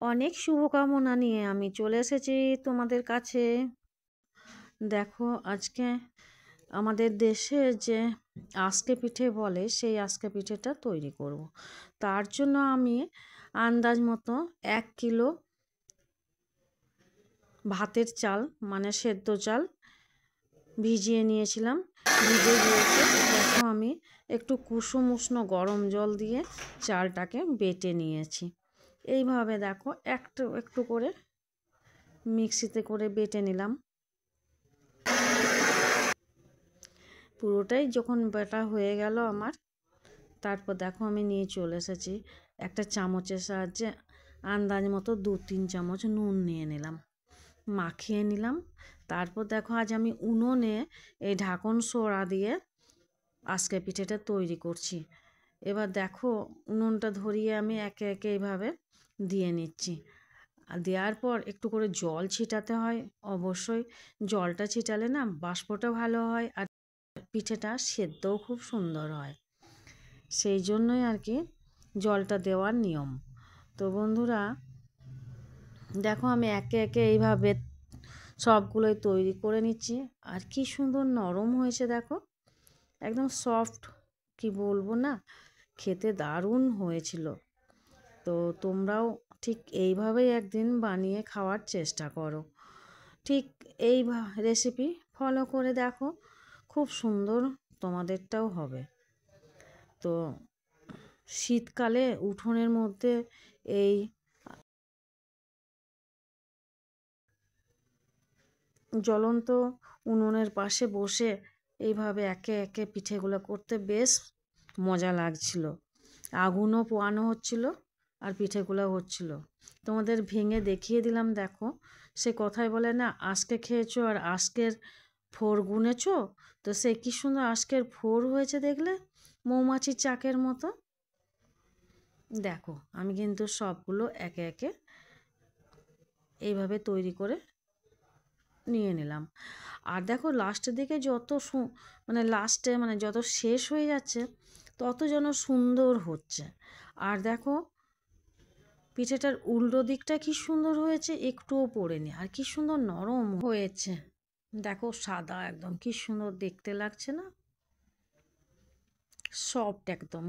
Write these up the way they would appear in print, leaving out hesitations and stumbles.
অনেক শুভকামনা নিয়ে আমি চলে এসেছি তোমাদের কাছে। দেখো আজকে আমাদের দেশে যে আজকে পিঠে বলে সেই আজকে পিঠেটা তৈরি করব। তার জন্য আমি আন্দাজ মতো 1 কিলো ভাতের চাল মানে সেদ্ধ চাল ভিজিয়ে নিয়েছিলাম। ভিজে গিয়েছে। দেখো আমি একটু কুসুম উষ্ণ গরম জল দিয়ে চালটাকে বেটে নিয়েছি। এইভাবে দেখো একটু একটু করে মিক্সিতে করে বেটে নিলাম। পুরোটাই যখন বাটা হয়ে গেল আমার, তারপর দেখো আমি নিয়ে চলে এসেছি একটা চামচের সাহায্যে আন্দাজ মতো 2-3 চামচ নুন নিয়ে নিলাম, মাখিয়ে নিলাম। তারপর দেখো আজ আমি উনুনে এই ঢাকন সোড়া দিয়ে আজকে পিঠেটা তৈরি করছি। এবার দেখো উনুনটা ধরিয়ে আমি একে একে এইভাবে দিয়ে নিচ্ছি। আর দেওয়ার পর একটু করে জল ছিটাতে হয়। অবশ্যই জলটা ছিটালে না বাষ্পটা ভালো হয় আর পিঠেটা সেদ্ধও খুব সুন্দর হয়। সেই জন্যই আর কি জলটা দেওয়ার নিয়ম। তো বন্ধুরা দেখো আমি একে একে এইভাবে সবগুলোই তৈরি করে নিচ্ছি। আর কি সুন্দর নরম হয়েছে দেখো, একদম সফট, কি বলবো না, খেতে দারুণ হয়েছিল। তো তোমরাও ঠিক এইভাবেই একদিন বানিয়ে খাওয়ার চেষ্টা করো। ঠিক এই রেসিপি ফলো করে দেখো, খুব সুন্দর তোমাদেরটাও হবে। তো শীতকালে উঠোনের মধ্যে এই জ্বলন্ত উনুনের পাশে বসে এইভাবে একে একে পিঠেগুলো করতে বেশ মজা লাগছিল। আগুনও পোয়ানো হচ্ছিল আর পিঠেগুলো হচ্ছিল। তোমাদের ভেঙে দেখিয়ে দিলাম। দেখো সে কথায় বলে না, আজকে খেয়েছো আর আজকের ফোর গুনেছো, তো সে কি সুন্দর আজকের ফোর হয়েছে দেখলে, মৌমাছির চাকের মতো। দেখো আমি কিন্তু সবগুলো একে একে এইভাবে তৈরি করে নিয়ে নিলাম। আর দেখো লাস্টের দিকে যত মানে লাস্টে মানে যত শেষ হয়ে যাচ্ছে তত যেন সুন্দর হচ্ছে। আর দেখো পিঠেটার উল্টো দিকটা কি সুন্দর হয়েছে, একটুও পড়েনি, আর কি সুন্দর নরম হয়েছে। দেখো সাদা একদম কি সুন্দর দেখতে লাগছে না, সফট একদম।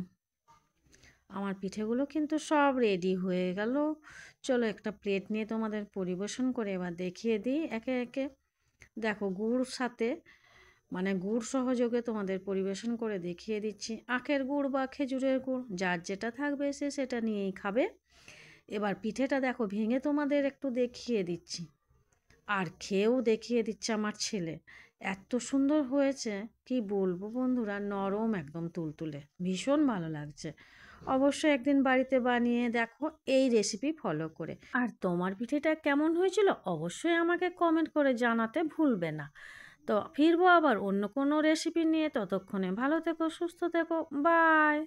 আমার পিঠেগুলো কিন্তু সব রেডি হয়ে গেল। চলো একটা প্লেট নিয়ে তোমাদের পরিবেশন করে এবার দেখিয়ে দিই একে একে। দেখো গুড় সাথে মানে গুড় সহযোগে তোমাদের পরিবেশন করে দেখিয়ে দিচ্ছি। আখের গুড় বা খেজুরের গুড় যার যেটা থাকবে সে সেটা নিয়েই খাবে। এবার পিঠেটা দেখো ভেঙে তোমাদের একটু দেখিয়ে দিচ্ছি, আর খেয়েও দেখিয়ে দিচ্ছে আমার ছেলে। এত সুন্দর হয়েছে কি বলবো বন্ধুরা, নরম একদম তুলতুলে, ভীষণ ভালো লাগছে। অবশ্যই একদিন বাড়িতে বানিয়ে দেখো এই রেসিপি ফলো করে। আর তোমার পিঠেটা কেমন হয়েছিল অবশ্যই আমাকে কমেন্ট করে জানাতে ভুলবে না। তো ফিরবো আবার অন্য কোনো রেসিপি নিয়ে, ততক্ষণে ভালো থেকো, সুস্থ থেকো, বাই।